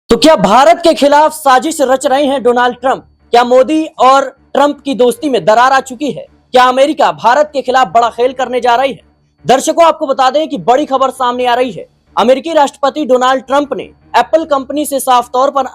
तो क्या भारत के खिलाफ साजिश रच रहे हैं डोनाल्ड ट्रंप? क्या मोदी और ट्रंप की दोस्ती में दरार आ चुकी है? क्या अमेरिका भारत के खिलाफ बड़ा खेल करने जा रही है? दर्शकों, आपको बता दें कि बड़ी खबर सामने आ रही है। अमेरिकी राष्ट्रपति डोनाल्ड ट्रंप ने एप्पल कंपनी से साफ तौर पर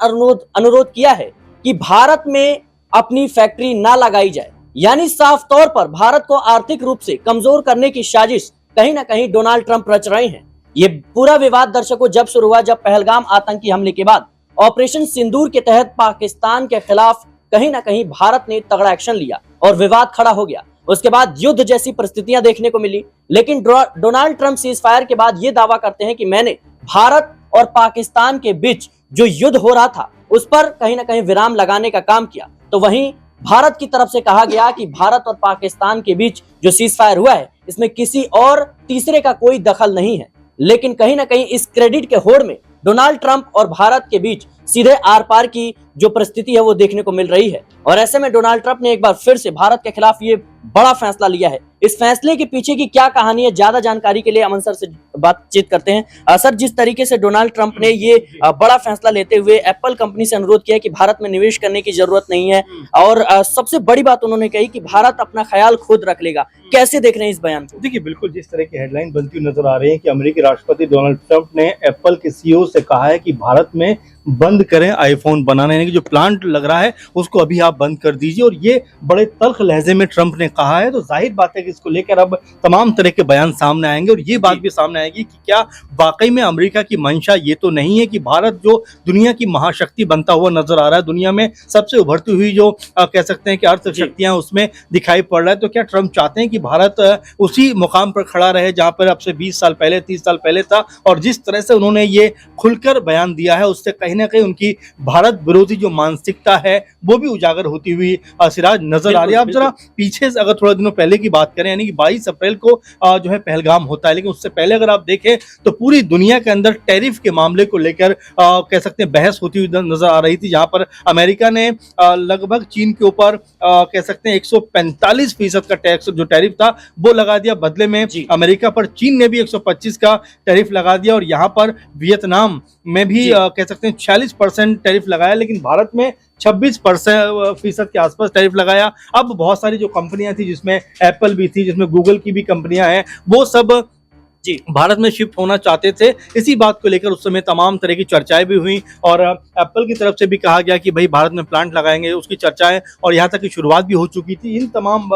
अनुरोध किया है कि भारत में अपनी फैक्ट्री ना लगाई जाए। यानी साफ तौर पर भारत को आर्थिक रूप से कमजोर करने की साजिश कहीं ना कहीं डोनाल्ड ट्रंप रच रहे हैं। ये पूरा विवाद दर्शकों जब शुरू हुआ, जब पहलगाम आतंकी हमले के बाद ऑपरेशन सिंदूर के तहत पाकिस्तान के खिलाफ कहीं ना कहीं भारत ने तगड़ा एक्शन लिया और विवाद खड़ा हो गया। उसके बाद युद्ध जैसी परिस्थितियां देखने को मिली। लेकिन डोनाल्ड ट्रंप सीज फायर के बाद ये दावा करते हैं कि मैंने भारत और पाकिस्तान के बीच जो युद्ध हो रहा था उस पर कहीं ना कहीं विराम लगाने का काम किया। तो वहीं भारत की तरफ से कहा गया कि भारत और पाकिस्तान के बीच जो सीज फायर हुआ है इसमें किसी और तीसरे का कोई दखल नहीं है। लेकिन कहीं ना कहीं इस क्रेडिट के होड़ में डोनाल्ड ट्रंप और भारत के बीच सीधे आर पार की जो परिस्थिति है वो देखने को मिल रही है। और ऐसे में डोनाल्ड ट्रंप ने एक बार फिर से भारत के खिलाफ ये बड़ा फैसला लिया है। इस फैसले के पीछे की क्या कहानी है, ज्यादा जानकारी के लिए अमन सर से बातचीत करते हैं। सर, जिस तरीके से डोनाल्ड ट्रंप ने ये बड़ा फैसला लेते हुए एप्पल कंपनी से अनुरोध किया कि भारत में निवेश करने की जरूरत नहीं है और सबसे बड़ी बात उन्होंने कही कि भारत अपना ख्याल खुद रख लेगा, कैसे देख रहे हैं इस बयान को? देखिए, बिल्कुल जिस तरह की हेडलाइन बनती हुई नजर आ रही है कि अमेरिकी राष्ट्रपति डोनाल्ड ट्रंप ने एप्पल के सीईओ से कहा है कि भारत में बंद करें आईफोन बनाने, यानी कि जो प्लांट लग रहा है उसको अभी आप बंद कर दीजिए। और ये बड़े तल्ख लहजे में ट्रंप ने कहा है। तो जाहिर बात है कि इसको लेकर अब तमाम तरह के बयान सामने आएंगे और ये बात भी सामने आएगी कि क्या वाकई में अमेरिका की मंशा ये तो नहीं है कि भारत जो दुनिया की महाशक्ति बनता हुआ नजर आ रहा है, दुनिया में सबसे उभरती हुई जो कह सकते हैं कि अर्थशक्तियां उसमें दिखाई पड़ रहा है, तो क्या ट्रंप चाहते हैं कि भारत उसी मुकाम पर खड़ा रहे जहां पर अब से 20 साल पहले 30 साल पहले था? और जिस तरह से उन्होंने ये खुलकर बयान दिया है उससे कहीं ना कहीं उनकी भारत विरोधी जो मानसिकता है वो भी उजागर होती हुई सिराज नजर आ रही है। आप जरा पीछे से अगर थोड़ा दिनों पहले की बात करें, यानी कि 22 अप्रैल को जो है पहलगाम होता है, लेकिन उससे पहले अगर आप देखें तो पूरी दुनिया के अंदर टैरिफ के मामले को लेकर कह सकते हैं बहस होती हुई नजर आ रही थी, जहां पर अमेरिका ने लगभग चीन के ऊपर कह सकते हैं 145% का टैक्स जो टैरिफ था वो लगा दिया। बदले में अमेरिका पर चीन ने भी 125 का टैरिफ लगा दिया और यहाँ पर वियतनाम में भी कह सकते हैं 46% टैरिफ लगाया, लेकिन भारत में 26% के आसपास टैरिफ लगाया। अब बहुत सारी जो कंपनियां थी, जिसमें एप्पल भी थी, जिसमें गूगल की भी कंपनियां हैं, वो सब भारत में शिफ्ट होना चाहते थे। इसी बात को लेकर उस समय तमाम तरह की चर्चाएं भी हुई और एप्पल की तरफ से भी कहा गया कि भाई भारत में प्लांट लगाएंगे, उसकी चर्चाएं और यहाँ तक की शुरुआत भी हो चुकी थी। इन तमाम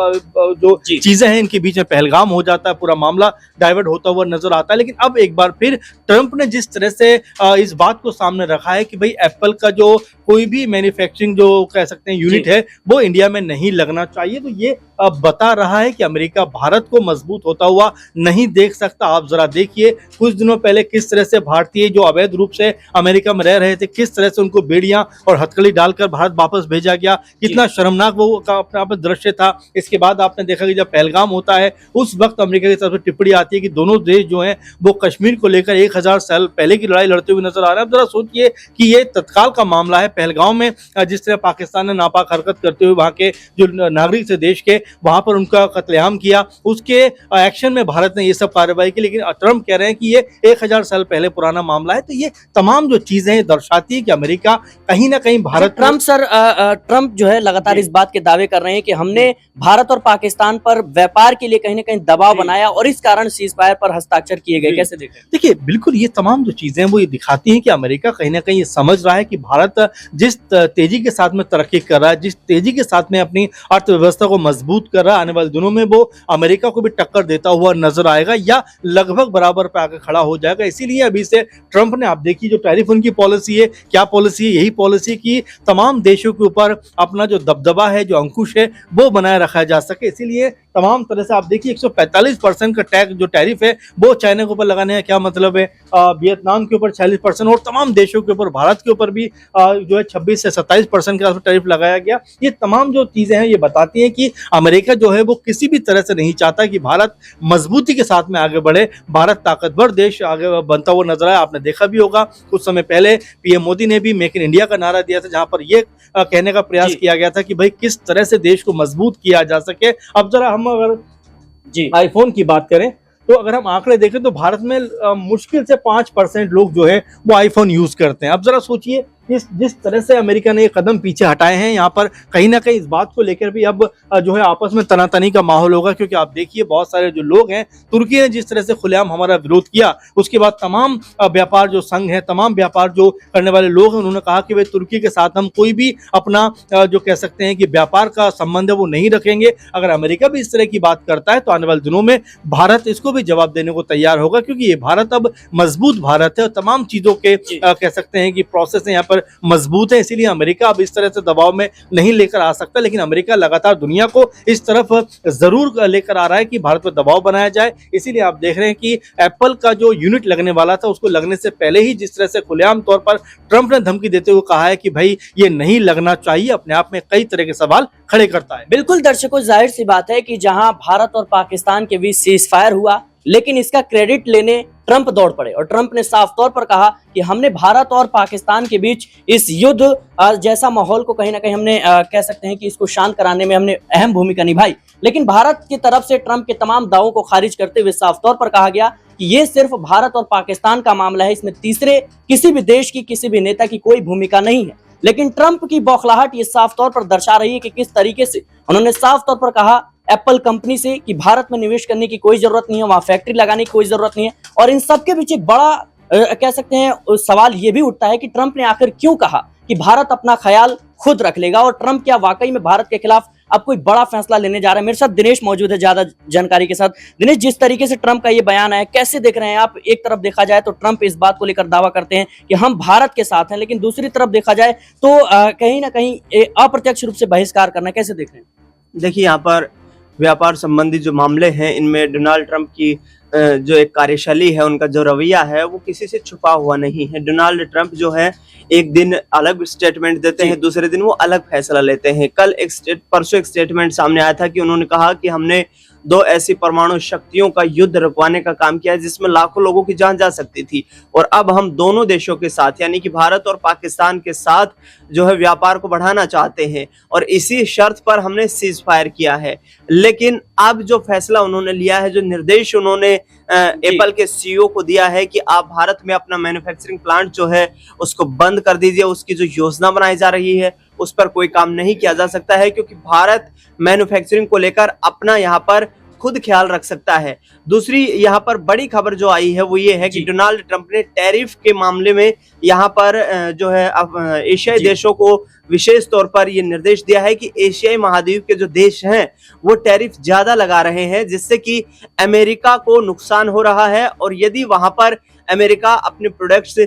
जो चीजें हैं इनके बीच में पहलगाम हो जाता है, पूरा मामला डाइवर्ट होता हुआ नजर आता है। लेकिन अब एक बार फिर ट्रंप ने जिस तरह से इस बात को सामने रखा है कि भाई एप्पल का जो कोई भी मैन्युफैक्चरिंग जो कह सकते हैं यूनिट है वो इंडिया में नहीं लगना चाहिए, तो ये बता रहा है कि अमेरिका भारत को मजबूत होता हुआ नहीं देख सकता। आप जरा देखिए कुछ दिनों पहले किस तरह से भारतीय जो अवैध रूप से अमेरिका में रह रहे थे, किस तरह से उनको बेड़ियां और हथकड़ी डालकर भारत वापस भेजा गया, कितना शर्मनाक वो अपने आप में दृश्य था। इसके बाद आपने देखा कि जब पहलगाम होता है उस वक्त अमेरिका की तरफ से टिप्पणी आती है कि दोनों देश जो हैं वो कश्मीर को लेकर 1000 साल पहले की लड़ाई लड़ते हुए नजर आ रहे हैं। अब जरा सोचिए कि ये तत्काल का मामला है। पहलगाम में जिस तरह पाकिस्तान ने नापाक हरकत करते हुए वहां के जो नागरिक थे देश के, वहां पर उनका कत्लेआम किया, उसके एक्शन में भारत ने ये सब कार्रवाई की। लेकिन ट्रंप कह रहे हैं कि ये 1000 साल पहले पुराना मामला है। तो ये तमाम जो चीजें हैं दर्शाती है कि अमेरिका कहीं ना कहीं भारत ट्रंप जो है लगातार इस बात के दावे कर रहे हैं कि हमने भारत और पाकिस्तान पर व्यापार के लिए कहीं ना कहीं दबाव बनाया और इस कारण सीज फायर पर हस्ताक्षर किए गए। कैसे देखें? देखिए, बिल्कुल ये तमाम जो चीजें हैं वो ये दिखाती हैं कि अमेरिका कहीं ना कहीं ये समझ रहा है कि भारत जिस तेजी के साथ में तरक्की कर रहा है, जिस तेजी के साथ में अपनी अर्थव्यवस्था को मजबूत कर रहा है, आने वाले दिनों में वो अमेरिका को भी टक्कर देता हुआ नजर आएगा या लगभग बराबर पे आकर खड़ा हो जाएगा। इसीलिए अभी से ट्रंप ने, आप देखिए जो टैरिफ उनकी पॉलिसी है, क्या पॉलिसी है? यही पॉलिसी की तमाम देशों के ऊपर अपना जो दबदबा है, जो अंकुश है वो बनाए रखा जा सके। इसीलिए तमाम तरह से आप देखिए 145% का टैक्स जो टैरिफ है वो चाइना के ऊपर लगाने का क्या मतलब है, वियतनाम के ऊपर 46% और तमाम देशों के ऊपर, भारत के ऊपर भी जो है 26 से 27% का टैरिफ लगाया गया। ये तमाम जो चीजें हैं ये बताती हैं कि अमेरिका जो है वो किसी भी तरह से नहीं चाहता कि भारत मजबूती के साथ में आगे बढ़े। भारत ताकतवर देश आगे बनता हुआ नजर आया। आपने देखा भी होगा कुछ समय पहले पीएम मोदी ने भी मेक इन इंडिया का नारा दिया था, जहां पर यह कहने का प्रयास किया गया था कि भाई किस तरह से देश को मजबूत किया जा सके। अब जरा हम अगर आईफोन की बात करें तो अगर हम आंकड़े देखें तो भारत में मुश्किल से 5% लोग जो है वो आईफोन यूज करते हैं। अब जरा सोचिए जिस तरह से अमेरिका ने ये कदम पीछे हटाए हैं, यहाँ पर कहीं ना कहीं इस बात को लेकर भी अब जो है आपस में तनातनी का माहौल होगा, क्योंकि आप देखिए बहुत सारे जो लोग हैं, तुर्की ने जिस तरह से खुलेआम हमारा विरोध किया, उसके बाद तमाम व्यापार जो संघ है, तमाम व्यापार जो करने वाले लोग हैं, उन्होंने कहा कि भाई तुर्की के साथ हम कोई भी अपना जो कह सकते हैं कि व्यापार का संबंध है वो नहीं रखेंगे। अगर अमेरिका भी इस तरह की बात करता है तो आने वाले दिनों में भारत इसको भी जवाब देने को तैयार होगा, क्योंकि ये भारत अब मजबूत भारत है और तमाम चीजों के कह सकते हैं कि प्रोसेस यहाँ पर मजबूत है। इसीलिए अमेरिका अब इस तरह से दबाव में नहीं लेकर आ सकता, लेकिन अमेरिका लगातार दुनिया को इस तरफ जरूर लेकर आ रहा है कि भारत पर दबाव बनाया जाए। इसीलिए आप देख रहे हैं कि एप्पल का जो यूनिट लगने वाला था, उसको लगने से पहले ही जिस तरह से खुलेआम तौर पर ट्रंप ने धमकी देते हुए कहा है कि भाई ये नहीं लगना चाहिए, अपने आप में कई तरह के सवाल खड़े करता है। बिल्कुल दर्शकों, जाहिर सी बात है कि जहां भारत और पाकिस्तान के बीच सीज फायर हुआ, लेकिन इसका क्रेडिट लेने ट्रंप दौड़ पड़े और ट्रंप ने साफ तौर पर कहा कि हमने भारत और पाकिस्तान के बीच इस युद्ध जैसा माहौल को कहीं ना कहीं हमने कह सकते हैं कि इसको शांत कराने में हमने अहम भूमिका निभाई। लेकिन भारत की तरफ से ट्रंप के तमाम दावों को खारिज करते हुए साफ तौर पर कहा गया कि ये सिर्फ भारत और पाकिस्तान का मामला है, इसमें तीसरे किसी भी देश की, किसी भी नेता की कोई भूमिका नहीं है। लेकिन ट्रंप की बौखलाहट ये साफ तौर पर दर्शा रही है कि किस तरीके से उन्होंने साफ तौर पर कहा एप्पल कंपनी से कि भारत में निवेश करने की कोई जरूरत नहीं है, वहां फैक्ट्री लगाने की कोई जरूरत नहीं है। और इन सबके बीच एक बड़ा कह सकते हैं सवाल ये भी उठता है कि ट्रंप ने आखिर क्यों कहा कि भारत अपना ख्याल खुद रख लेगा, और ट्रंप क्या वाकई में भारत के खिलाफ अब कोई बड़ा फैसला लेने जा रहा है। मेरे साथ दिनेश मौजूद है ज्यादा जानकारी के साथ। दिनेश, जिस तरीके से ट्रंप का ये बयान है, कैसे देख रहे हैं आप? एक तरफ देखा जाए तो ट्रंप इस बात को लेकर दावा करते हैं कि हम भारत के साथ हैं, लेकिन दूसरी तरफ देखा जाए तो कहीं ना कहीं अप्रत्यक्ष रूप से बहिष्कार करना, कैसे देख रहे हैं? देखिए, यहाँ पर व्यापार संबंधी जो मामले हैं, इनमें डोनाल्ड ट्रंप की जो एक कार्यशैली है, उनका जो रवैया है, वो किसी से छुपा हुआ नहीं है। डोनाल्ड ट्रंप जो है एक दिन अलग स्टेटमेंट देते हैं, दूसरे दिन वो अलग फैसला लेते हैं। परसों एक स्टेटमेंट सामने आया था कि उन्होंने कहा कि हमने दो ऐसी परमाणु शक्तियों का युद्ध रुकवाने का काम किया है जिसमें लाखों लोगों की जान जा सकती थी, और अब हम दोनों देशों के साथ यानी कि भारत और पाकिस्तान के साथ जो है व्यापार को बढ़ाना चाहते हैं, और इसी शर्त पर हमने सीज फायर किया है। लेकिन अब जो फैसला उन्होंने लिया है, जो निर्देश उन्होंने एप्पल के सीईओ को दिया है कि आप भारत में अपना मैन्युफैक्चरिंग प्लांट जो है उसको बंद कर दीजिए, उसकी जो योजना बनाई जा रही है उस पर कोई काम नहीं किया जा सकता है, क्योंकि भारत मैन्युफैक्चरिंग को लेकर अपना यहाँ पर खुद ख्याल रख सकता है। दूसरी यहाँ पर बड़ी खबर जो आई है वो ये है कि डोनाल्ड ट्रंप ने टैरिफ के मामले में यहाँ पर जो है एशियाई देशों को विशेष तौर पर ये निर्देश दिया है कि एशियाई महाद्वीप के जो देश हैं वो टैरिफ ज्यादा लगा रहे हैं, जिससे कि अमेरिका को नुकसान हो रहा है। और यदि वहां पर अमेरिका अपने प्रोडक्ट्स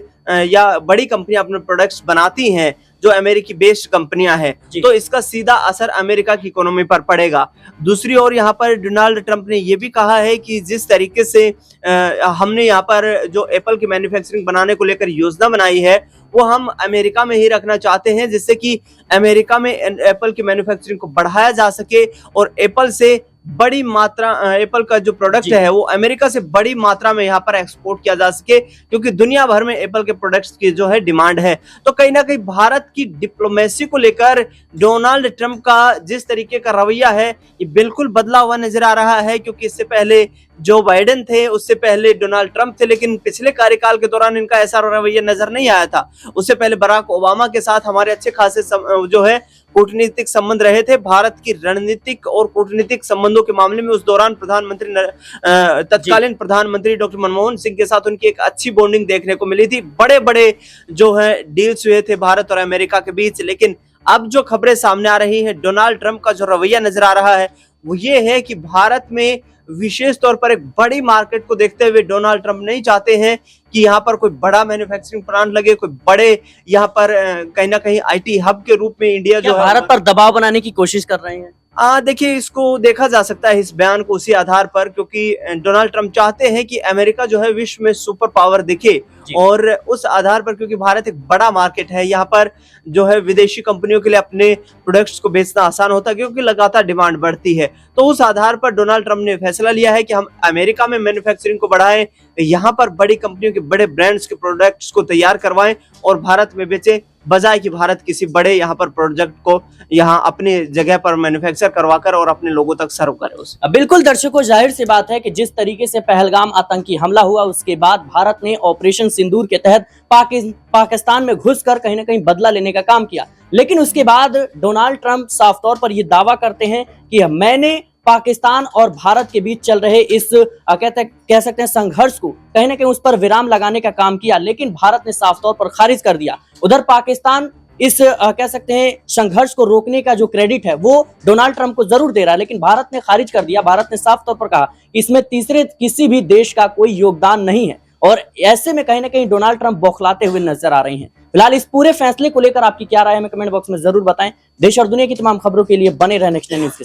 या बड़ी कंपनियां अपने प्रोडक्ट्स बनाती हैं जो अमेरिकी बेस्ड कंपनियां हैं, तो इसका सीधा असर अमेरिका की इकोनॉमी पर पड़ेगा। दूसरी ओर यहाँ पर डोनाल्ड ट्रंप ने यह भी कहा है कि जिस तरीके से हमने यहाँ पर जो एप्पल की मैन्युफैक्चरिंग बनाने को लेकर योजना बनाई है वो हम अमेरिका में ही रखना चाहते हैं, जिससे कि अमेरिका में एप्पल की मैन्युफैक्चरिंग को बढ़ाया जा सके और एप्पल से बड़ी मात्रा एप्पल का जो प्रोडक्ट है वो अमेरिका से बड़ी मात्रा में यहाँ पर एक्सपोर्ट किया जा सके, क्योंकि दुनिया भर में एप्पल के प्रोडक्ट्स की जो है डिमांड है। तो कहीं ना कहीं भारत की डिप्लोमेसी को लेकर डोनाल्ड ट्रंप का जिस तरीके का रवैया है ये बिल्कुल बदला हुआ नजर आ रहा है, क्योंकि इससे पहले जो बाइडेन थे, उससे पहले डोनाल्ड ट्रंप थे, लेकिन पिछले कार्यकाल के दौरान इनका ऐसा रवैया नजर नहीं आया था। उससे पहले बराक ओबामा के साथ हमारे अच्छे खासे जो है कूटनीतिक संबंध रहे थे। भारत की रणनीतिक और कूटनीतिक संबंधों के मामले में उस दौरान तत्कालीन प्रधानमंत्री डॉक्टर मनमोहन सिंह के साथ उनकी एक अच्छी बॉन्डिंग देखने को मिली थी। बड़े बड़े जो है डील्स हुए थे भारत और अमेरिका के बीच। लेकिन अब जो खबरें सामने आ रही है, डोनाल्ड ट्रंप का जो रवैया नजर आ रहा है वो ये है कि भारत में विशेष तौर पर एक बड़ी मार्केट को देखते हुए डोनाल्ड ट्रंप नहीं चाहते हैं कि यहाँ पर कोई बड़ा मैन्युफैक्चरिंग प्लांट लगे, कोई बड़े यहाँ पर कहीं ना कहीं आईटी हब के रूप में इंडिया जो भारत पर दबाव बनाने की कोशिश कर रहे हैं। देखिए, इसको देखा जा सकता है इस बयान को उसी आधार पर, क्योंकि डोनाल्ड ट्रंप चाहते हैं कि अमेरिका जो है विश्व में सुपर पावर दिखे, और उस आधार पर क्योंकि भारत एक बड़ा मार्केट है, यहाँ पर जो है विदेशी कंपनियों के लिए अपने प्रोडक्ट्स को बेचना आसान होता है क्योंकि लगातार डिमांड बढ़ती है। तो उस आधार पर डोनाल्ड ट्रंप ने फैसला लिया है कि हम अमेरिका में मैन्युफैक्चरिंग को बढ़ाएं, यहाँ पर बड़ी कंपनियों के बड़े ब्रांड्स के प्रोडक्ट्स को तैयार करवाएं और भारत में बेचें, बजाय कि भारत किसी बड़े यहाँ पर प्रोजेक्ट को यहाँ अपनी जगह पर मैन्युफैक्चर करवाकर और अपने लोगों तक सर्व करे उसे। बिल्कुल दर्शकों, जाहिर सी बात है कि जिस तरीके से पहलगाम आतंकी हमला हुआ उसके बाद भारत ने ऑपरेशन सिंदूर के तहत पाकिस्तान में घुसकर कहीं ना कहीं बदला लेने का काम किया, लेकिन उसके बाद डोनाल्ड ट्रंप साफ तौर पर यह दावा करते हैं कि मैंने पाकिस्तान और भारत के बीच चल रहे इस कह सकते हैं संघर्ष को कहीं ना कहीं उस पर विराम लगाने का काम किया, लेकिन भारत ने साफ तौर पर खारिज कर दिया। उधर पाकिस्तान इस कह सकते हैं संघर्ष को रोकने का जो क्रेडिट है वो डोनाल्ड ट्रंप को जरूर दे रहा है, लेकिन भारत ने खारिज कर दिया। भारत ने साफ तौर पर कहा कि इसमें तीसरे किसी भी देश का कोई योगदान नहीं है, और ऐसे में कहीं ना कहीं डोनाल्ड ट्रंप बौखलाते हुए नजर आ रहे हैं। फिलहाल इस पूरे फैसले को लेकर आपकी क्या राय है, हमें कमेंट बॉक्स में जरूर बताएं। देश और दुनिया की तमाम खबरों के लिए बने रहें नेक्स्ट न्यूज के साथ।